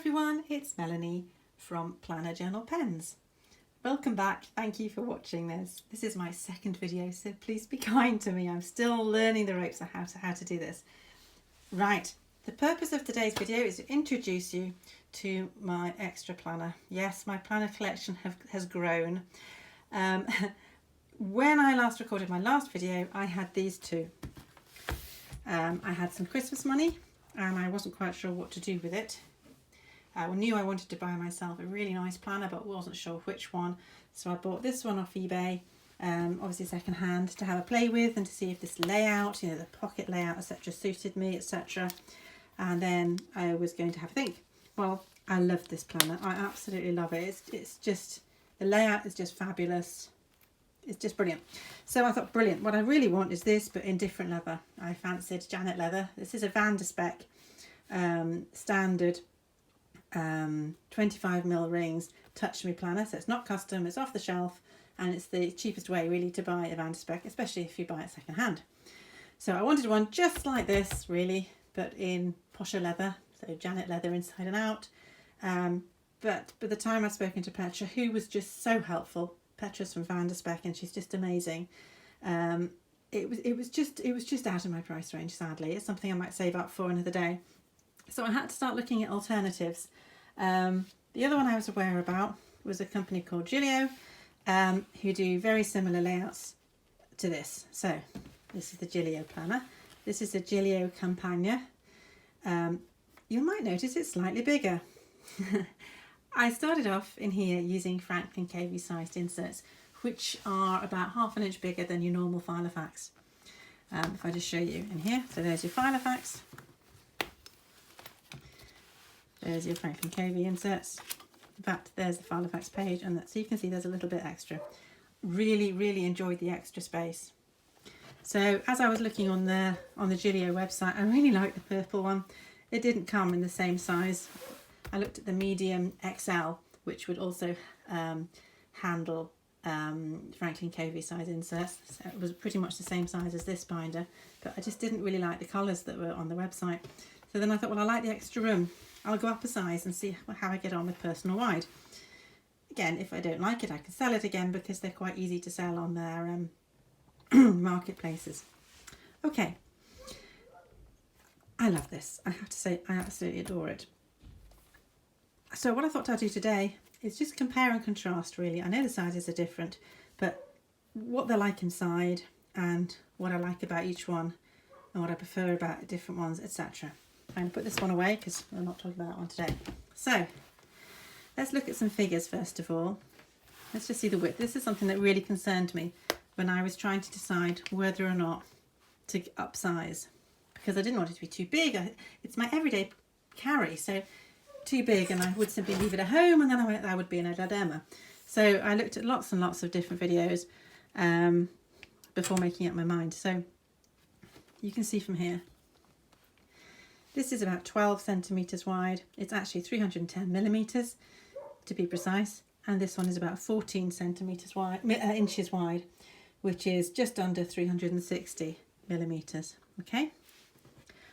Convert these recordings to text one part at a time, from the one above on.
everyone, it's Melanie from Planner Journal Pens. Welcome back, thank you for watching this. This is my second video, so please be kind to me. I'm still learning the ropes of how to do this. Right, the purpose of today's video is to introduce you to my extra planner. Yes, my planner collection has grown. When I last recorded my last video, I had these two. I had some Christmas money and I wasn't quite sure what to do with it. I knew I wanted to buy myself a really nice planner but wasn't sure which one, so I bought this one off eBay, obviously second hand, to have a play with and to see if this layout, you know, the pocket layout etc, suited me, etc. And then I was going to have a think. Well, I love this planner, I absolutely love it. It's just, the layout is just fabulous. It's just brilliant. So I thought, brilliant, what I really want is this but in different leather. I fancied Janet leather. This is a Spek Standard 25mm rings touch me planner, so it's not custom, it's off the shelf, and it's the cheapest way really to buy a Spek, especially if you buy it second hand. So I wanted one just like this really, but in posher leather, so Janet leather inside and out. But by the time I'd spoken to Petra, who was just so helpful, Petra's from Spek and she's just amazing, it was just out of my price range, sadly. It's something I might save up for another day. So I had to start looking at alternatives. The other one I was aware about was a company called Gillio, who do very similar layouts to this. So this is the Gillio planner. This is the Gillio Compagna. You might notice it's slightly bigger. I started off in here using Franklin Covey sized inserts, which are about ½ inch bigger than your normal Filofax. If I just show you in here, so there's your Filofax. There's your Franklin Covey inserts. In fact, there's the Filofax page, and so you can see there's a little bit extra. Really enjoyed the extra space. So as I was looking on the Gillio website, I really liked the purple one. It didn't come in the same size. I looked at the medium XL, which would also handle Franklin Covey size inserts. So it was pretty much the same size as this binder, but I just didn't really like the colours that were on the website. So then I thought, well, I like the extra room. I'll go up a size and see how I get on with Personal Wide. Again, if I don't like it, I can sell it again because they're quite easy to sell on their marketplaces. Okay, I love this. I have to say, I absolutely adore it. So what I thought I'd do today is just compare and contrast, really. I know the sizes are different, but what they're like inside and what I like about each one and what I prefer about different ones, etc. I'm going to put this one away because we're not talking about that one today. So let's look at some figures first of all. Let's just see the width. This is something that really concerned me when I was trying to decide whether or not to upsize, because I didn't want it to be too big. It's my everyday carry, so too big and I would simply leave it at home and then I would be in a dilemma. So I looked at lots and lots of different videos before making up my mind. So you can see from here, this is about 12 centimetres wide. It's actually 310mm to be precise. And this one is about 14 centimetres wide, inches wide, which is just under 360mm. Okay.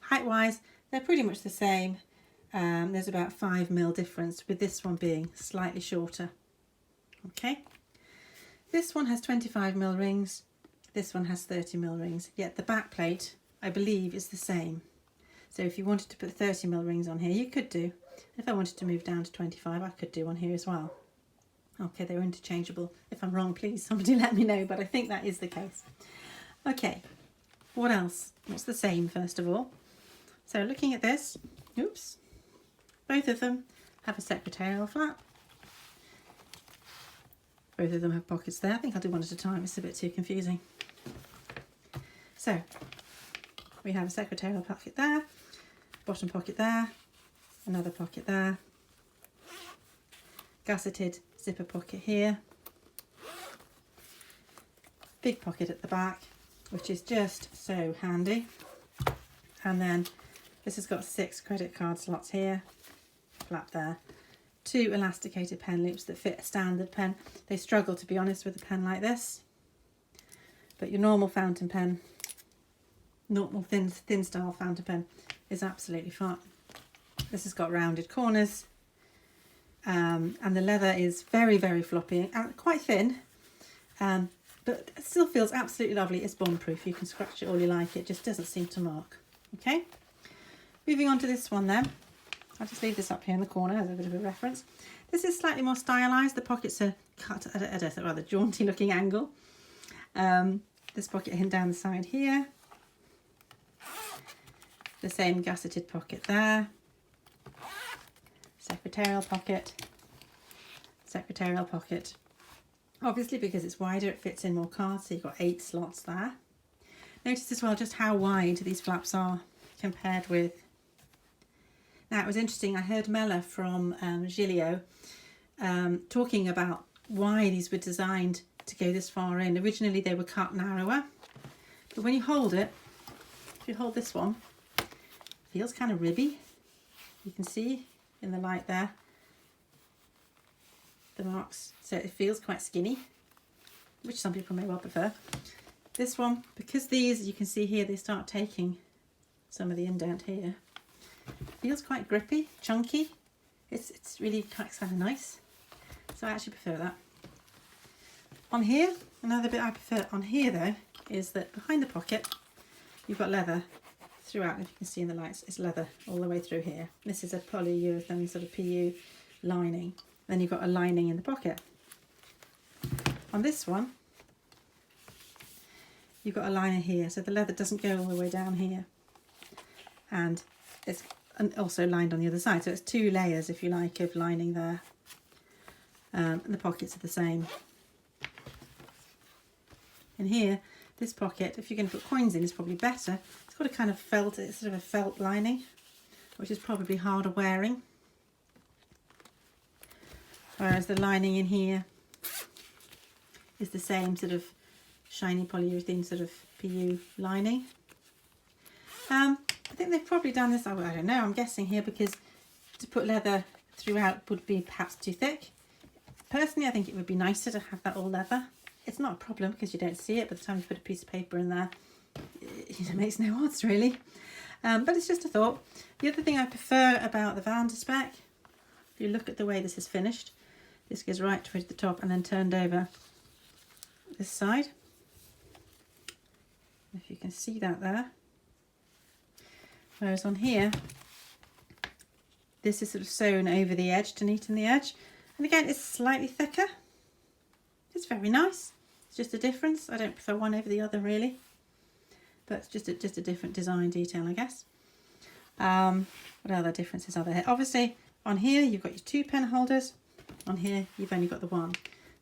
Height wise, they're pretty much the same. There's about 5mm difference, with this one being slightly shorter. Okay. This one has 25mm rings. This one has 30mm rings. Yet the back plate, I believe, is the same. So if you wanted to put 30mm rings on here, you could do. If I wanted to move down to 25, I could do one here as well. Okay, they're interchangeable. If I'm wrong, please somebody let me know, but I think that is the case. Okay, what else? What's the same, first of all? So looking at this, oops, both of them have a secretarial flap. Both of them have pockets there. I think I'll do one at a time, it's a bit too confusing. So we have a secretarial pocket there, bottom pocket there, another pocket there, gusseted zipper pocket here, big pocket at the back, which is just so handy. And then this has got 6 credit card slots here, flap there, 2 elasticated pen loops that fit a standard pen. They struggle, to be honest, with a pen like this, but your normal fountain pen, normal thin style fountain pen is absolutely fine. This has got rounded corners and the leather is very, very floppy and quite thin, but it still feels absolutely lovely. It's bond-proof. You can scratch it all you like. It just doesn't seem to mark. Okay, moving on to this one then. I'll just leave this up here in the corner as a bit of a reference. This is slightly more stylised. The pockets are cut at a rather jaunty looking angle. This pocket hidden down the side here. The same gusseted pocket there. Secretarial pocket. Secretarial pocket. Obviously, because it's wider, it fits in more cards, so you've got 8 slots there. Notice as well just how wide these flaps are compared with... Now, it was interesting, I heard Mela from Gillio talking about why these were designed to go this far in. Originally, they were cut narrower, but when you hold it, if you hold this one, it feels kind of ribby. You can see in the light there the marks, so it feels quite skinny, which some people may well prefer. This one, because these, you can see here, they start taking some of the indent here, feels quite grippy, chunky. It's really kind of nice, so I actually prefer that. On here, another bit I prefer on here though is that behind the pocket you've got leather throughout. If you can see in the lights, it's leather all the way through here. This is a polyurethane sort of PU lining. Then you've got a lining in the pocket. On this one, you've got a liner here, so the leather doesn't go all the way down here. And it's also lined on the other side, so it's 2 layers, if you like, of lining there. And the pockets are the same. In here, this pocket, if you're going to put coins in, is probably better. It's got a kind of felt, it's sort of a felt lining, which is probably harder wearing. Whereas the lining in here is the same sort of shiny polyurethane sort of PU lining. I think they've probably done this, I don't know, I'm guessing here, because to put leather throughout would be perhaps too thick. Personally, I think it would be nicer to have that all leather. It's not a problem because you don't see it by the time you put a piece of paper in there. It makes no odds really. But it's just a thought. The other thing I prefer about the Van de Spek, if you look at the way this is finished, this goes right towards the top and then turned over this side. If you can see that there. Whereas on here, this is sort of sewn over the edge to neaten the edge. And again, it's slightly thicker. It's very nice. It's just a difference. I don't prefer one over the other really, but it's just a different design detail, I guess. What other differences are there? Obviously, on here you've got your 2 pen holders. On here you've only got the 1,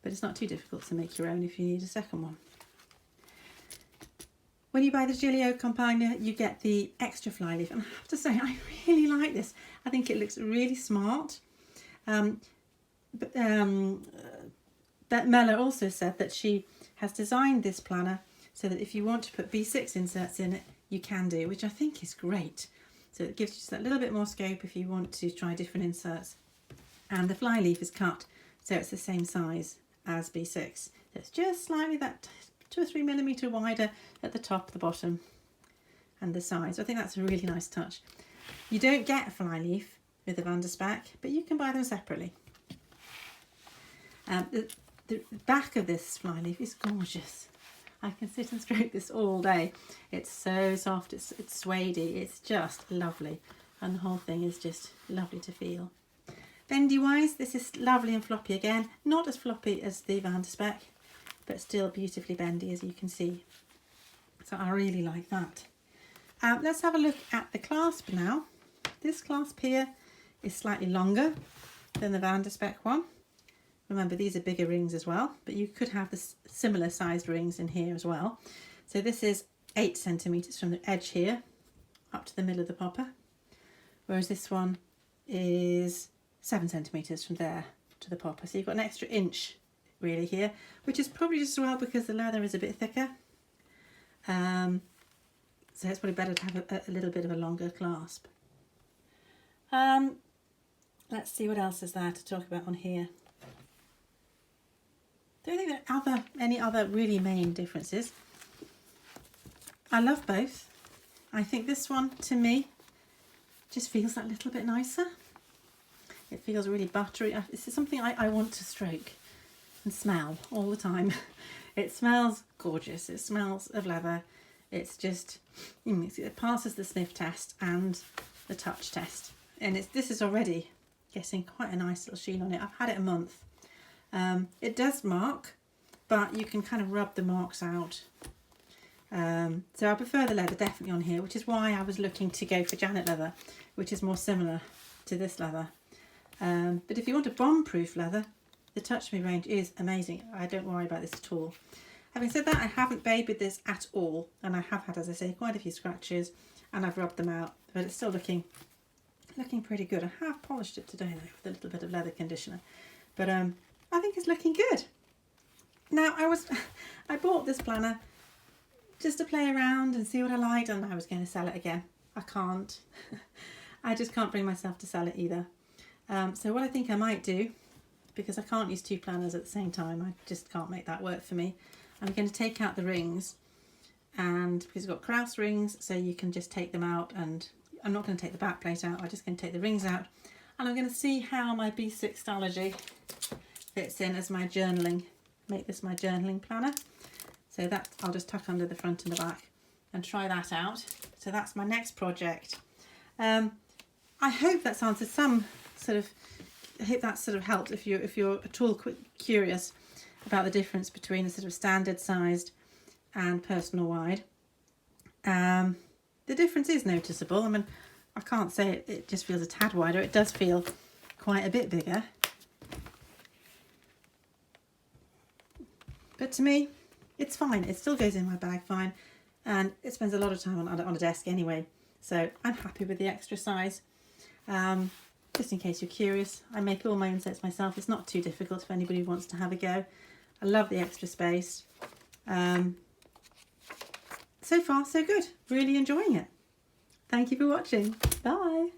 but it's not too difficult to make your own if you need a second one. When you buy the Gillio Compagna, you get the extra fly leaf, and I have to say I really like this. I think it looks really smart. But Mela also said that she has designed this planner so that if you want to put B6 inserts in it, you can do, which I think is great. So it gives you just that little bit more scope if you want to try different inserts. And the fly leaf is cut so it's the same size as B6. So it's just slightly that 2 or 3 millimetre wider at the top, the bottom and the sides. I think that's a really nice touch. You don't get a fly leaf with the Van de Spek, but you can buy them separately. The back of this fly leaf is gorgeous. I can sit and stroke this all day. It's so soft, it's suede-y, it's just lovely. And the whole thing is just lovely to feel. Bendy wise, this is lovely and floppy again. Not as floppy as the Van de Spek, but still beautifully bendy, as you can see. So I really like that. Let's have a look at the clasp now. This clasp here is slightly longer than the Van de Spek one. Remember, these are bigger rings as well, but you could have the similar sized rings in here as well. So this is 8 centimetres from the edge here up to the middle of the popper, whereas this one is 7 centimetres from there to the popper. So you've got an extra inch really here, which is probably just as well because the leather is a bit thicker. So it's probably better to have a little bit of a longer clasp. Let's see what else is there to talk about on here. Don't think there are any other really main differences. I love both. I think this one, to me, just feels that little bit nicer. It feels really buttery. This is something I want to stroke and smell all the time. It smells gorgeous. It smells of leather. It's just, it passes the sniff test and the touch test. And this is already getting quite a nice little sheen on it. I've had it a month. It does mark, but you can kind of rub the marks out. So I prefer the leather definitely on here, which is why I was looking to go for Janet leather, which is more similar to this leather. But if you want a bomb-proof leather, the Touch Me range is amazing. I don't worry about this at all. Having said that, I haven't babied this at all, and I have had, as I say, quite a few scratches, and I've rubbed them out, but it's still looking pretty good. I have polished it today though with a little bit of leather conditioner, but I think it's looking good. Now I bought this planner just to play around and see what I liked, and I was going to sell it again. I can't. I just can't bring myself to sell it either. So what I think I might do, because I can't use two planners at the same time, I just can't make that work for me. I'm going to take out the rings, and because it's got Krauss rings, so you can just take them out, and I'm not going to take the back plate out, I'm just going to take the rings out, and I'm going to see how my B6 Stalogy fits in as my journaling, make this my journaling planner. So that I'll just tuck under the front and the back and try that out. So that's my next project. I hope that's answered some sort of, I hope that sort of helped if you're at all curious about the difference between a sort of standard sized and personal wide. The difference is noticeable. I mean, I can't say it just feels a tad wider. It does feel quite a bit bigger. But to me, it's fine. It still goes in my bag fine, and it spends a lot of time on a desk anyway. So I'm happy with the extra size. Just in case you're curious, I make all my own sets myself. It's not too difficult if anybody wants to have a go. I love the extra space. So far, so good. Really enjoying it. Thank you for watching. Bye.